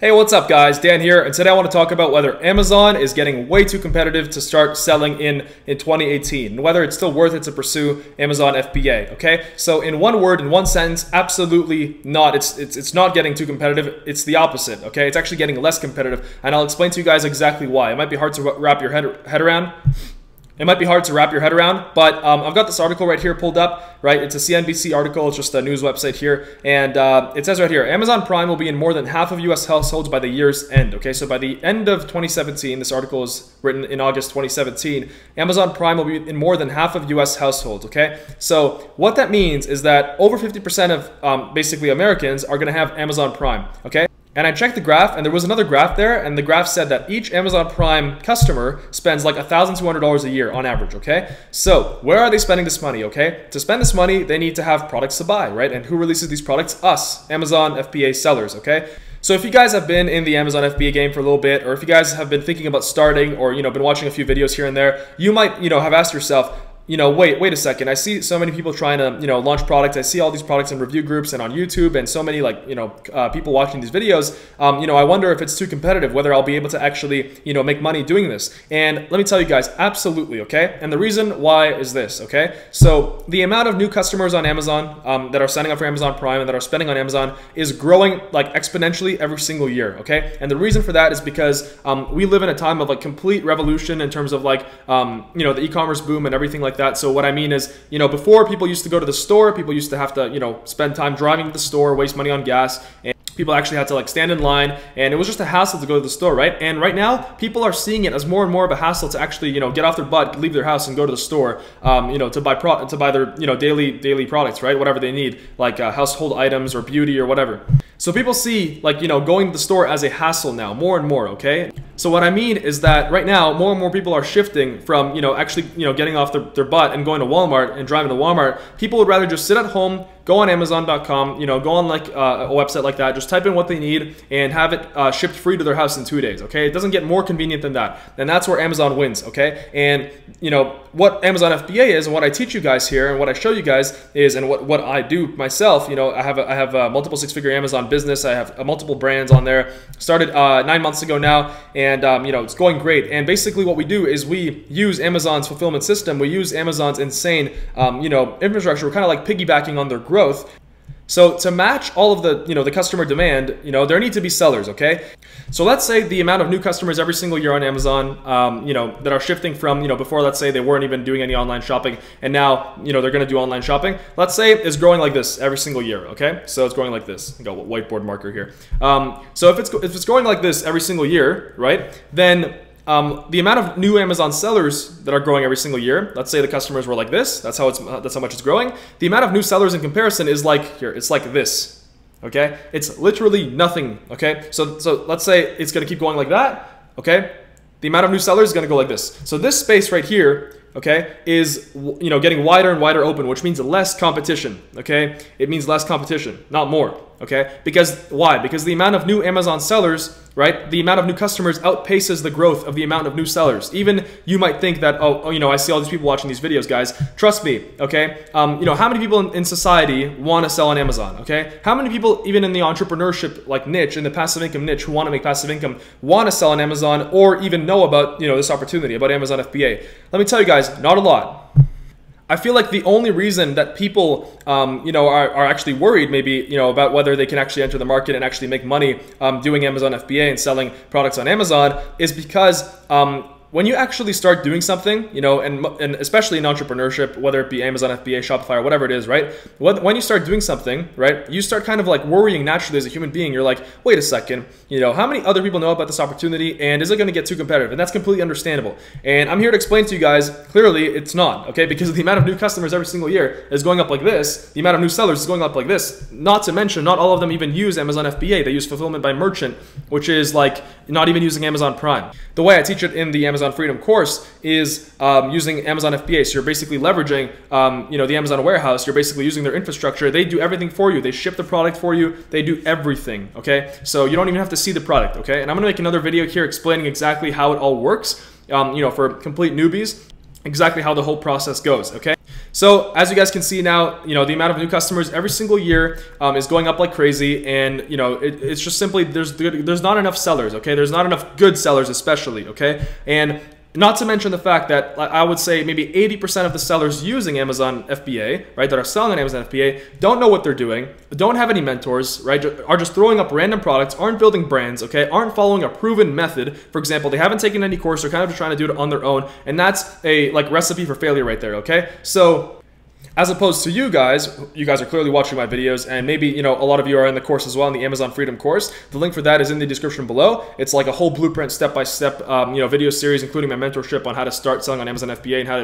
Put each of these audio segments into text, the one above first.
Hey, what's up guys? Dan here, and today I want to talk about whether Amazon is getting way too competitive to start selling in 2018, and whether it's still worth it to pursue Amazon FBA, okay? So in one word, in one sentence, absolutely not. It's not getting too competitive, it's the opposite, okay? It's actually getting less competitive, and I'll explain to you guys exactly why. It might be hard to wrap your head around. It might be hard to wrap your head around, but I've got this article right here pulled up, right? It's a CNBC article. It's just a news website here. And it says right here, Amazon Prime will be in more than half of US households by the year's end. Okay, so by the end of 2017, this article is written in August 2017, Amazon Prime will be in more than half of US households. Okay, so what that means is that over 50% of basically Americans are going to have Amazon Prime. Okay. And I checked the graph, and there was another graph there, and the graph said that each Amazon Prime customer spends like $1,200 a year on average, okay? So where are they spending this money, okay? To spend this money, they need to have products to buy, right? And who releases these products? Us, Amazon FBA sellers, okay? So if you guys have been in the Amazon FBA game for a little bit, or if you guys have been thinking about starting, or been watching a few videos here and there, you might have asked yourself, wait a second. I see so many people trying to, launch products. I see all these products in review groups and on YouTube, and so many people watching these videos. I wonder if it's too competitive, whether I'll be able to actually, make money doing this. And let me tell you guys, absolutely, okay? And the reason why is this, okay? So the amount of new customers on Amazon that are signing up for Amazon Prime and that are spending on Amazon is growing like exponentially every single year, okay? And the reason for that is because we live in a time of like complete revolution in terms of like, the e-commerce boom and everything like that. So what I mean is, before people used to go to the store, people used to have to, spend time driving to the store, waste money on gas, and people actually had to like stand in line, and it was just a hassle to go to the store, right? And right now, people are seeing it as more and more of a hassle to actually, get off their butt, leave their house, and go to the store, to buy their, daily products, right? Whatever they need, like household items or beauty or whatever. So people see like, going to the store as a hassle now, more and more, okay? So what I mean is that right now, more and more people are shifting from, actually, getting off their butt and going to Walmart and driving to Walmart. People would rather just sit at home, go on Amazon.com, go on like a website like that, just type in what they need and have it shipped free to their house in 2 days, okay? It doesn't get more convenient than that. And that's where Amazon wins, okay? And, what Amazon FBA is and what I teach you guys here and what I show you guys is, and what I do myself, I have a multiple six-figure Amazon business. I have multiple brands on there. Started 9 months ago now, and it's going great. And basically what we do is we use Amazon's fulfillment system. We use Amazon's insane infrastructure. We're kind of like piggybacking on their growth. So to match all of the the customer demand, there need to be sellers, okay? So let's say the amount of new customers every single year on Amazon, that are shifting from, before, let's say they weren't even doing any online shopping, and now, they're going to do online shopping. Let's say is growing like this every single year, okay? So it's growing like this. I got a whiteboard marker here. So if it's growing like this every single year, right? Then the amount of new Amazon sellers that are growing every single year, let's say the customers were like this, that's how much it's growing. The amount of new sellers in comparison is like here, it's like this, okay? It's literally nothing, okay? So let's say it's gonna keep going like that, okay? The amount of new sellers is gonna go like this. So this space right here, okay, is getting wider and wider open, which means less competition, okay? It means less competition, not more, okay? Because why? Because the amount of new Amazon sellers, right? The amount of new customers outpaces the growth of the amount of new sellers. Even you might think that, I see all these people watching these videos, guys. Trust me, okay? How many people in society want to sell on Amazon, okay? How many people, even in the entrepreneurship like niche, in the passive income niche, who want to make passive income, want to sell on Amazon or even know about, this opportunity, about Amazon FBA? Let me tell you guys, not a lot. I feel like the only reason that people, are actually worried maybe, about whether they can actually enter the market and actually make money doing Amazon FBA and selling products on Amazon is because when you actually start doing something, and especially in entrepreneurship, whether it be Amazon FBA, Shopify, or whatever it is, right? When you start doing something, right, you start kind of like worrying naturally as a human being. You're like, wait a second, how many other people know about this opportunity, and is it going to get too competitive? And that's completely understandable. And I'm here to explain to you guys, clearly it's not, okay? Because the amount of new customers every single year is going up like this. The amount of new sellers is going up like this. Not to mention, not all of them even use Amazon FBA. They use fulfillment by merchant, which is like not even using Amazon Prime. The way I teach it in the Amazon Freedom course is using Amazon FBA. So you're basically leveraging, the Amazon warehouse. You're basically using their infrastructure. They do everything for you. They ship the product for you. They do everything, okay? So you don't even have to see the product, okay? And I'm gonna make another video here explaining exactly how it all works, for complete newbies, exactly how the whole process goes, okay? So as you guys can see now, the amount of new customers every single year is going up like crazy, and it's just simply there's not enough sellers, okay? There's not enough good sellers especially, okay? And not to mention the fact that I would say maybe 80% of the sellers using Amazon FBA, right, that are selling on Amazon FBA, don't know what they're doing, don't have any mentors, right, are just throwing up random products, aren't building brands, okay, aren't following a proven method. For example, they haven't taken any course, they're kind of just trying to do it on their own, and that's a recipe for failure right there, okay? So as opposed to you guys are clearly watching my videos, and maybe, a lot of you are in the course as well, in the Amazon Freedom course. The link for that is in the description below. It's like a whole blueprint, step-by-step, video series, including my mentorship on how to start selling on Amazon FBA and how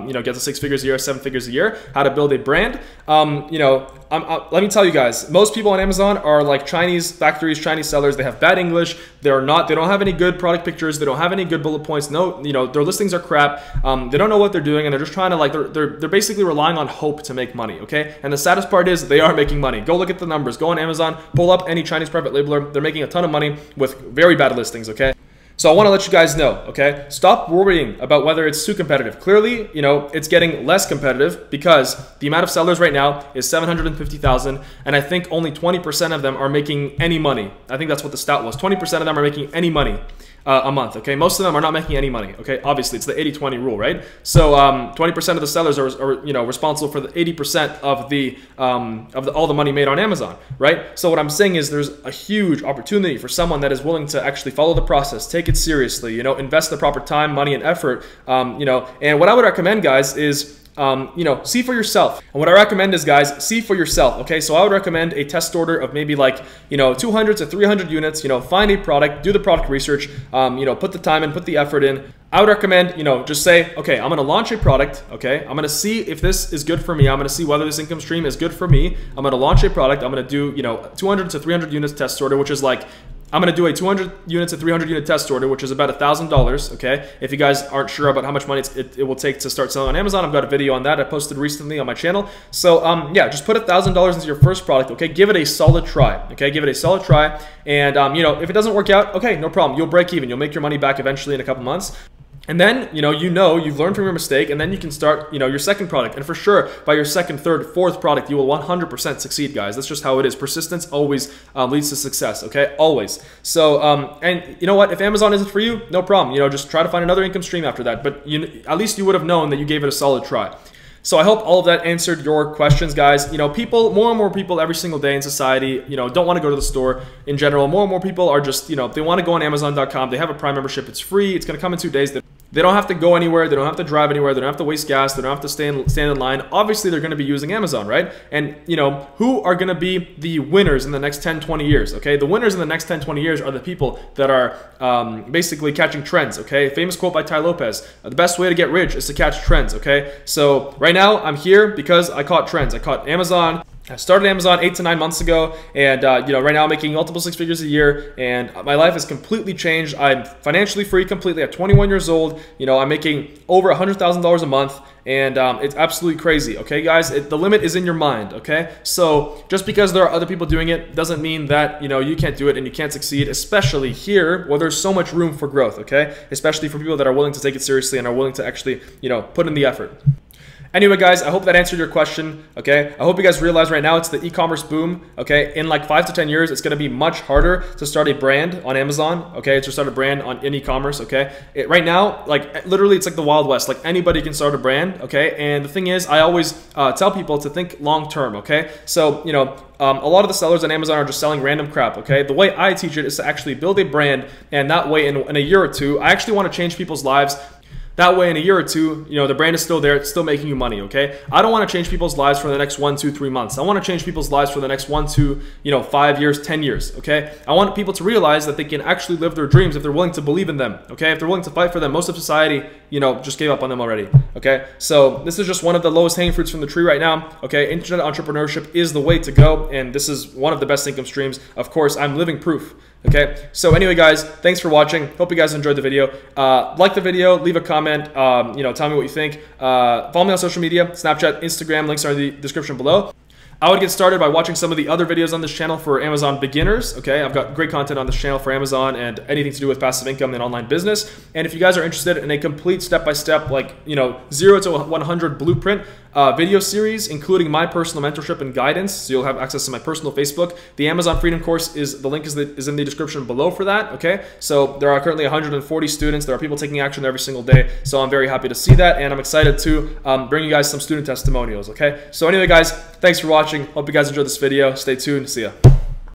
to, get to 6 figures a year, 7 figures a year, how to build a brand. Let me tell you guys, most people on Amazon are like Chinese factories, Chinese sellers. They have bad English. They don't have any good product pictures. They don't have any good bullet points. No, their listings are crap. They don't know what they're doing, and they're just trying to they're basically relying on hope to make money, okay? And the saddest part is they are making money. Go look at the numbers. Go on Amazon, pull up any Chinese private labeler. They're making a ton of money with very bad listings, okay? So I want to let you guys know, okay? Stop worrying about whether it's too competitive. Clearly, it's getting less competitive because the amount of sellers right now is 750,000, and I think only 20% of them are making any money. I think that's what the stat was. 20% of them are making any money a month, okay? Most of them are not making any money, okay? Obviously, it's the 80-20 rule, right? So 20% of the sellers are responsible for the 80% of all the money made on Amazon, right? So what I'm saying is there's a huge opportunity for someone that is willing to actually follow the process, take it seriously, invest the proper time, money, and effort, and what I would recommend, guys, is see for yourself. And what I recommend is, guys, see for yourself, okay? So I would recommend a test order of maybe 200 to 300 units, find a product, do the product research, put the time in, put the effort in. I would recommend, just say, okay, I'm going to launch a product, okay? I'm going to see if this is good for me. I'm going to see whether this income stream is good for me. I'm going to launch a product. I'm going to do, 200 to 300 units test order, which is I'm going to do a 200 units to 300 unit test order, which is about $1,000, okay? If you guys aren't sure about how much money it will take to start selling on Amazon, I've got a video on that I posted recently on my channel. So yeah, just put $1,000 into your first product, okay? Give it a solid try, okay? Give it a solid try, and if it doesn't work out, okay, no problem. You'll break even. You'll make your money back eventually in a couple months. And then, you've learned from your mistake, and then you can start, your second product. And for sure, by your second, third, fourth product, you will 100% succeed, guys. That's just how it is. Persistence always leads to success, okay? Always. So, and you know what? If Amazon isn't for you, no problem. Just try to find another income stream after that. But at least you would have known that you gave it a solid try. So I hope all of that answered your questions, guys. More and more people every single day in society, don't want to go to the store in general. More and more people are just, they want to go on Amazon.com. They have a Prime membership. It's free. It's going to come in 2 days. They don't have to go anywhere. They don't have to drive anywhere. They don't have to waste gas. They don't have to stand in line. Obviously, they're going to be using Amazon, right? And, who are going to be the winners in the next 10, 20 years, okay? The winners in the next 10, 20 years are the people that are basically catching trends, okay? Famous quote by Ty Lopez, the best way to get rich is to catch trends, okay? So right now, I'm here because I caught trends. I caught Amazon. I started Amazon 8 to 9 months ago, and right now I'm making multiple 6 figures a year, and my life has completely changed. I'm financially free completely at 21 years old. I'm making over $100,000 a month, and it's absolutely crazy, okay, guys? The limit is in your mind, okay? So just because there are other people doing it doesn't mean that, you can't do it and you can't succeed, especially here where there's so much room for growth, okay? Especially for people that are willing to take it seriously and are willing to actually, put in the effort. Anyway, guys, I hope that answered your question, okay? I hope you guys realize right now it's the e-commerce boom, okay? In 5 to 10 years, it's gonna be much harder to start a brand on Amazon, okay? To start a brand in e-commerce, okay? Right now, literally, it's like the Wild West. Anybody can start a brand, okay? And the thing is, I always tell people to think long-term, okay? So, a lot of the sellers on Amazon are just selling random crap, okay? The way I teach it is to actually build a brand, and that way, in a year or two, I actually wanna change people's lives. That way, in a year or two, the brand is still there. It's still making you money, okay? I don't want to change people's lives for the next 1, 2, 3 months. I want to change people's lives for the next 1, 2, 5 years, 10 years, okay? I want people to realize that they can actually live their dreams if they're willing to believe in them, okay? If they're willing to fight for them. Most of society, just gave up on them already, okay? So this is just one of the lowest hanging fruits from the tree right now, okay? Internet entrepreneurship is the way to go, and this is one of the best income streams. Of course, I'm living proof. Okay, so anyway, guys, thanks for watching. Hope you guys enjoyed the video. Like the video, leave a comment, tell me what you think. Follow me on social media, Snapchat, Instagram, links are in the description below. I would get started by watching some of the other videos on this channel for Amazon beginners. Okay, I've got great content on this channel for Amazon and anything to do with passive income and online business. And if you guys are interested in a complete step-by-step, like, 0 to 100 blueprint video series, including my personal mentorship and guidance, so you'll have access to my personal Facebook. The Amazon Freedom course the link is in the description below for that. Okay, so there are currently 140 students. There are people taking action every single day. So I'm very happy to see that, and I'm excited to bring you guys some student testimonials. Okay, so anyway, guys, thanks for watching. Hope you guys enjoyed this video. Stay tuned. See ya.